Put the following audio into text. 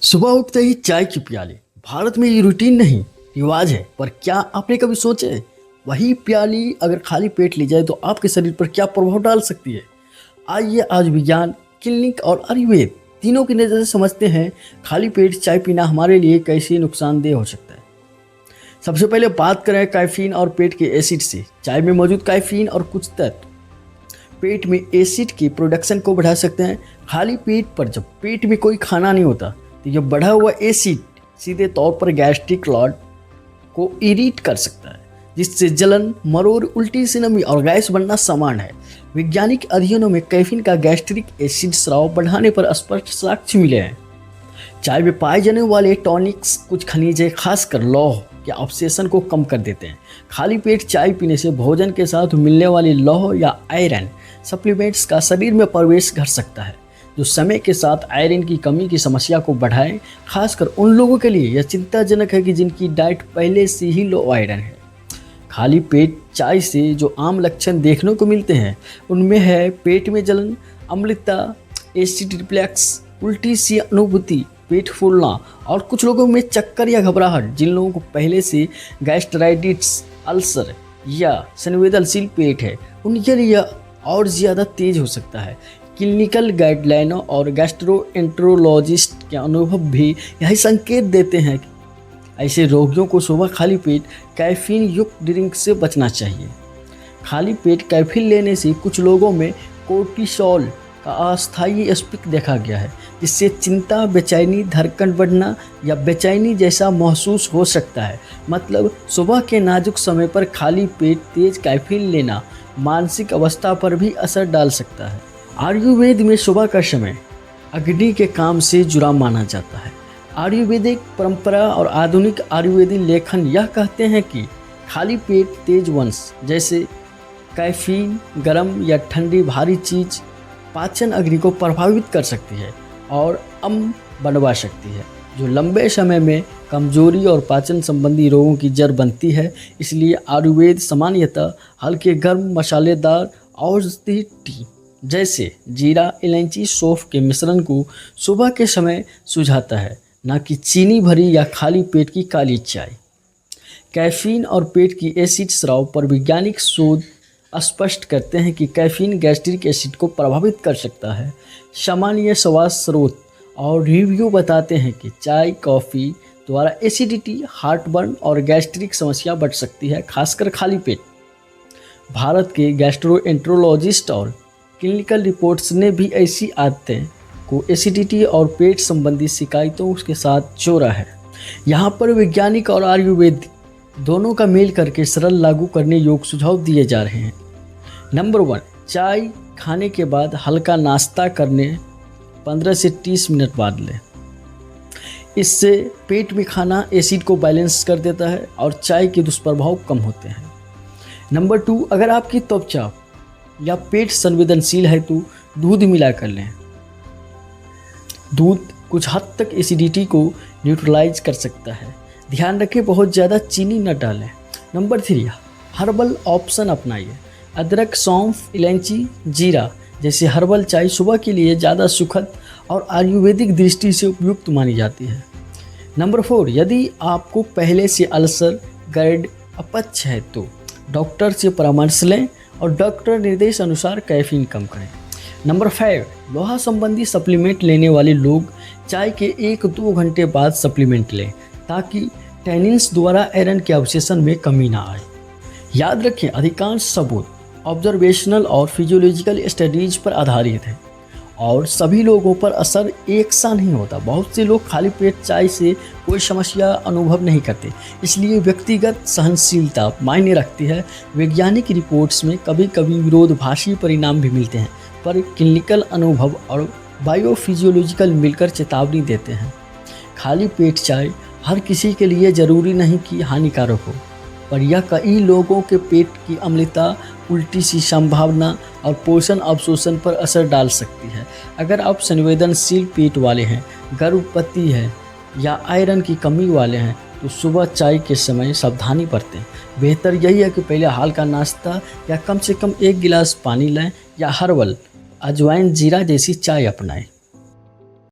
सुबह उठते ही चाय की प्याली। भारत में ये रूटीन नहीं, रिवाज है। पर क्या आपने कभी सोचे वही प्याली अगर खाली पेट ली जाए तो आपके शरीर पर क्या प्रभाव डाल सकती है? आइए आज विज्ञान, क्लिनिक और आयुर्वेद तीनों की नज़र से समझते हैं खाली पेट चाय पीना हमारे लिए कैसे नुकसानदेह हो सकता है। सबसे पहले बात करें कैफीन और पेट के एसिड से। चाय में मौजूद कैफीन और कुछ तत्व पेट में एसिड की प्रोडक्शन को बढ़ा सकते हैं। खाली पेट पर जब पेट में कोई खाना नहीं होता तो यह बढ़ा हुआ एसिड सीधे तौर पर गैस्ट्रिक क्लॉट को इरिट कर सकता है, जिससे जलन, मरोड़, उल्टी, सिनमी और गैस बनना सामान्य है। वैज्ञानिक अध्ययनों में कैफीन का गैस्ट्रिक एसिड स्राव बढ़ाने पर स्पष्ट साक्ष्य मिले हैं। चाय में पाए जाने वाले टॉनिक्स कुछ खनिज खासकर लौह या ऑब्सेशन को कम कर देते हैं। खाली पेट चाय पीने से भोजन के साथ मिलने वाले लौह या आयरन सप्लीमेंट्स का शरीर में प्रवेश कर सकता है, जो समय के साथ आयरन की कमी की समस्या को बढ़ाए। खासकर उन लोगों के लिए यह चिंताजनक है कि जिनकी डाइट पहले से ही लो आयरन है। खाली पेट चाय से जो आम लक्षण देखने को मिलते हैं उनमें है पेट में जलन, अम्लता, एसिड रिफ्लक्स, उल्टी सी अनुभूति, पेट फूलना और कुछ लोगों में चक्कर या घबराहट। जिन लोगों को पहले से गैस्ट्राइटिस, अल्सर या संवेदनशील पेट है उनके लिए और ज़्यादा तेज हो सकता है। क्लिनिकल गाइडलाइनों और गैस्ट्रोएंटरोलॉजिस्ट के अनुभव भी यही संकेत देते हैं कि ऐसे रोगियों को सुबह खाली पेट कैफीन युक्त ड्रिंक से बचना चाहिए। खाली पेट कैफीन लेने से कुछ लोगों में कोर्टिसोल का अस्थायी स्पिक देखा गया है, जिससे चिंता, बेचैनी, धड़कन बढ़ना या बेचैनी जैसा महसूस हो सकता है। मतलब सुबह के नाजुक समय पर खाली पेट तेज कैफीन लेना मानसिक अवस्था पर भी असर डाल सकता है। आयुर्वेद में सुबह का समय अग्नि के काम से जुड़ा माना जाता है। आयुर्वेदिक परंपरा और आधुनिक आयुर्वेदी लेखन यह कहते हैं कि खाली पेट तेज वंश जैसे कैफीन, गर्म या ठंडी भारी चीज़ पाचन अग्नि को प्रभावित कर सकती है और अम्ल बनवा सकती है, जो लंबे समय में कमजोरी और पाचन संबंधी रोगों की जड़ बनती है। इसलिए आयुर्वेद सामान्यतः हल्के, गर्म, मसालेदार औषधि टी जैसे जीरा, इलायची, सौंफ के मिश्रण को सुबह के समय सुझाता है, न कि चीनी भरी या खाली पेट की काली चाय। कैफीन और पेट की एसिड स्राव पर वैज्ञानिक शोध स्पष्ट करते हैं कि कैफीन गैस्ट्रिक एसिड को प्रभावित कर सकता है। सामान्य स्वास्थ्य स्रोत और रिव्यू बताते हैं कि चाय, कॉफ़ी द्वारा एसिडिटी, हार्टबर्न और गैस्ट्रिक समस्या बढ़ सकती है, खासकर खाली पेट। भारत के गैस्ट्रोएंटरोलॉजिस्ट और क्लिनिकल रिपोर्ट्स ने भी ऐसी आदतें को एसिडिटी और पेट संबंधी शिकायतों के साथ जोड़ा है। यहाँ पर वैज्ञानिक और आयुर्वेद दोनों का मेल करके सरल लागू करने योग्य सुझाव दिए जा रहे हैं। नंबर 1, चाय खाने के बाद हल्का नाश्ता करने 15 से 30 मिनट बाद लें। इससे पेट में खाना एसिड को बैलेंस कर देता है और चाय के दुष्प्रभाव कम होते हैं। नंबर 2, अगर आपकी त्वचा या पेट संवेदनशील है तो दूध मिला कर लें। दूध कुछ हद तक एसिडिटी को न्यूट्रलाइज कर सकता है। ध्यान रखें बहुत ज़्यादा चीनी न डालें। नंबर 3, हर्बल ऑप्शन अपनाइए। अदरक, सौंफ, इलायची, जीरा जैसे हर्बल चाय सुबह के लिए ज़्यादा सुखद और आयुर्वेदिक दृष्टि से उपयुक्त मानी जाती है। नंबर 4, यदि आपको पहले से अल्सर, गैड, अपच है तो डॉक्टर से परामर्श लें और डॉक्टर निर्देश अनुसार कैफीन कम करें। नंबर 5, लोहा संबंधी सप्लीमेंट लेने वाले लोग चाय के 1-2 घंटे बाद सप्लीमेंट लें, ताकि टैनिन्स द्वारा आयरन के अवशोषण में कमी ना आए। याद रखें, अधिकांश सबूत ऑब्जर्वेशनल और फिजियोलॉजिकल स्टडीज पर आधारित है और सभी लोगों पर असर एक सा नहीं होता। बहुत से लोग खाली पेट चाय से कोई समस्या अनुभव नहीं करते, इसलिए व्यक्तिगत सहनशीलता मायने रखती है। वैज्ञानिक रिपोर्ट्स में कभी कभी विरोधाभासी परिणाम भी मिलते हैं, पर क्लिनिकल अनुभव और बायोफिजियोलॉजिकल मिलकर चेतावनी देते हैं। खाली पेट चाय हर किसी के लिए ज़रूरी नहीं कि हानिकारक हो, पर यह कई लोगों के पेट की अम्लता, उल्टी सी संभावना और पोषण अवशोषण पर असर डाल सकती है। अगर आप संवेदनशील पेट वाले हैं, गर्भवती हैं या आयरन की कमी वाले हैं तो सुबह चाय के समय सावधानी बरतें। बेहतर यही है कि पहले हल्का नाश्ता या कम से कम 1 गिलास पानी लें या हर्बल, अजवाइन, जीरा जैसी चाय अपनाएं।